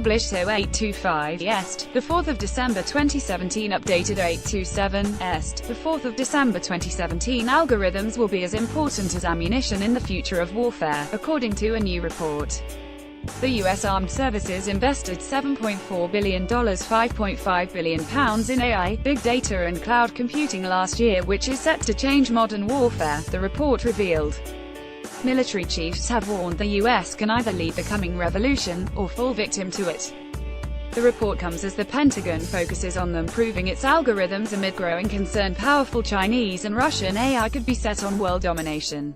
published 0825 est, the 4th of December 2017, updated 827 est, the 4th of December 2017. Algorithms will be as important as ammunition in the future of warfare, according to a new report. The U.S. Armed Services invested $7.4 billion, £5.5 billion in AI, big data and cloud computing last year, which is set to change modern warfare, the report revealed. Military chiefs have warned the U.S. can either lead the coming revolution, or fall victim to it. The report comes as the Pentagon focuses on improving its algorithms amid growing concern powerful Chinese and Russian AI could be set on world domination.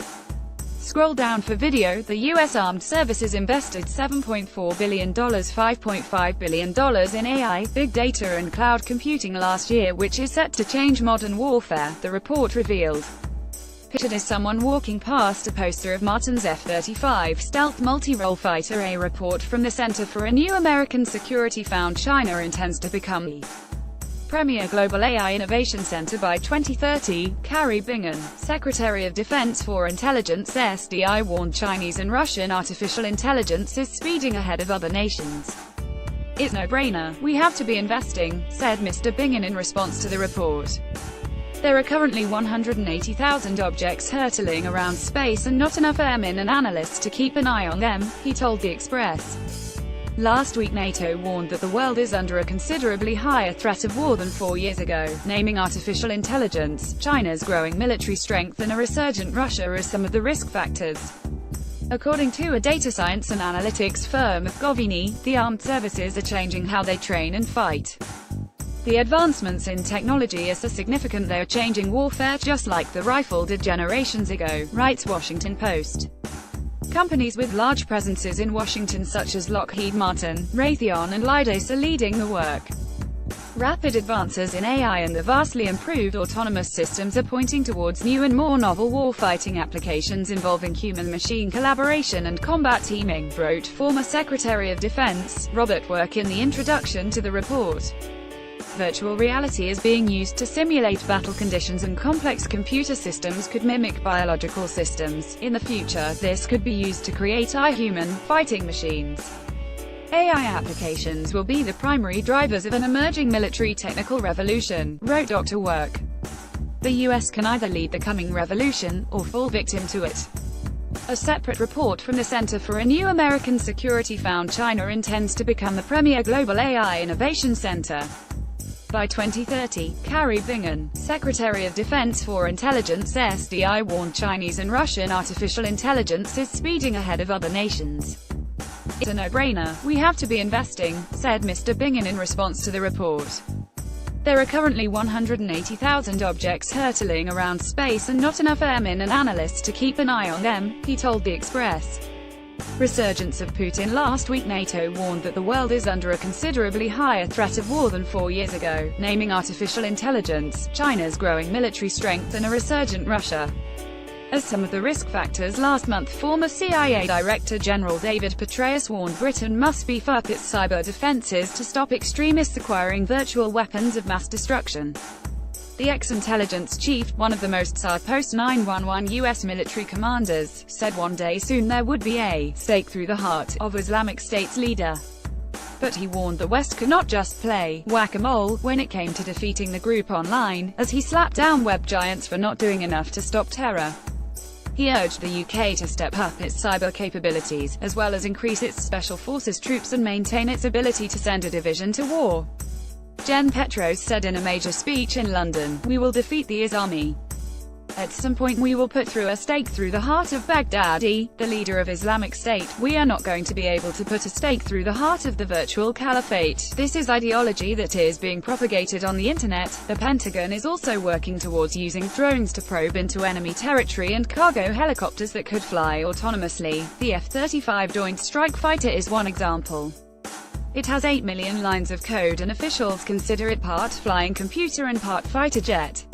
Scroll down for video. The U.S. Armed Services invested $7.4 billion, $5.5 billion in AI, big data and cloud computing last year, which is set to change modern warfare, the report revealed. Pictured as someone walking past a poster of Martin's F-35 stealth multi-role fighter. A report from the Center for a New American Security found China intends to become the premier global AI innovation center by 2030. Carrie Bingham, Secretary of Defense for Intelligence SDI, warned Chinese and Russian artificial intelligence is speeding ahead of other nations. It's no-brainer. We have to be investing, said Mr. Bingham in response to the report. There are currently 180,000 objects hurtling around space and not enough airmen and analysts to keep an eye on them, he told The Express. Last week NATO warned that the world is under a considerably higher threat of war than 4 years ago, naming artificial intelligence, China's growing military strength and a resurgent Russia as some of the risk factors. According to a data science and analytics firm, Govini, the armed services are changing how they train and fight. The advancements in technology are so significant they are changing warfare just like the rifle did generations ago, writes Washington Post. Companies with large presences in Washington such as Lockheed Martin, Raytheon and Leidos are leading the work. Rapid advances in AI and the vastly improved autonomous systems are pointing towards new and more novel warfighting applications involving human-machine collaboration and combat teaming, wrote former Secretary of Defense, Robert Work in the introduction to the report. Virtual reality is being used to simulate battle conditions and complex computer systems could mimic biological systems. In the future, this could be used to create human fighting machines. AI applications will be the primary drivers of an emerging military technical revolution, wrote Dr. Work. The U.S. can either lead the coming revolution, or fall victim to it. A separate report from the Center for a New American Security found China intends to become the premier global AI innovation center by 2030. Carrie Bingham, Secretary of Defense for Intelligence SDI, warned Chinese and Russian artificial intelligence is speeding ahead of other nations. It's a no-brainer. We have to be investing, said Mr. Bingham in response to the report. There are currently 180,000 objects hurtling around space and not enough airmen and analysts to keep an eye on them, he told The Express. Resurgence of Putin. Last week NATO warned that the world is under a considerably higher threat of war than 4 years ago, naming artificial intelligence, China's growing military strength and a resurgent Russia as some of the risk factors. Last month former CIA Director General David Petraeus warned Britain must beef up its cyber defenses to stop extremists acquiring virtual weapons of mass destruction. The ex-intelligence chief, one of the most sought post-9/11 U.S. military commanders, said one day soon there would be a stake through the heart of Islamic State's leader. But he warned the West could not just play whack-a-mole when it came to defeating the group online, as he slapped down web giants for not doing enough to stop terror. He urged the UK to step up its cyber capabilities, as well as increase its special forces troops and maintain its ability to send a division to war. Jen Petros said in a major speech in London, "We will defeat the IS army. At some point we will put through a stake through the heart of Baghdadi, the leader of Islamic State. We are not going to be able to put a stake through the heart of the virtual caliphate. This is ideology that is being propagated on the internet." The Pentagon is also working towards using drones to probe into enemy territory and cargo helicopters that could fly autonomously. The F-35 Joint Strike Fighter is one example. It has 8 million lines of code and officials consider it part flying computer and part fighter jet.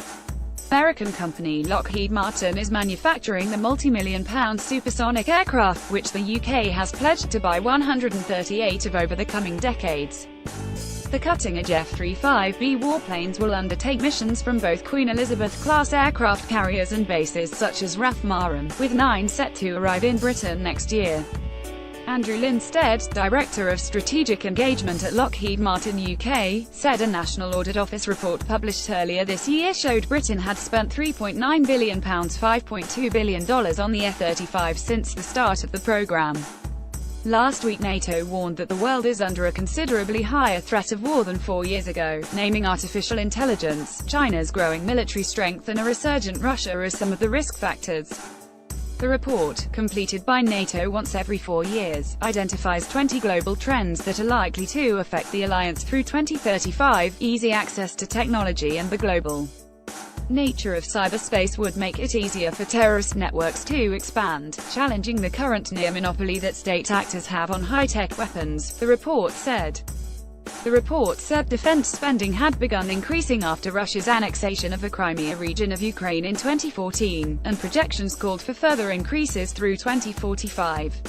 American company Lockheed Martin is manufacturing the multi-million-pound supersonic aircraft, which the UK has pledged to buy 138 of over the coming decades. The cutting-edge F-35B warplanes will undertake missions from both Queen Elizabeth-class aircraft carriers and bases such as RAF Marham, with 9 set to arrive in Britain next year. Andrew Linstead, Director of Strategic Engagement at Lockheed Martin UK, said a National Audit Office report published earlier this year showed Britain had spent £3.9 billion $5.2 billion on the F-35 since the start of the programme. Last week NATO warned that the world is under a considerably higher threat of war than 4 years ago, naming artificial intelligence, China's growing military strength and a resurgent Russia as some of the risk factors. The report, completed by NATO once every 4 years, identifies 20 global trends that are likely to affect the alliance through 2035, easy access to technology and the global nature of cyberspace would make it easier for terrorist networks to expand, challenging the current near-monopoly that state actors have on high-tech weapons, the report said. The report said defense spending had begun increasing after Russia's annexation of the Crimea region of Ukraine in 2014, and projections called for further increases through 2045.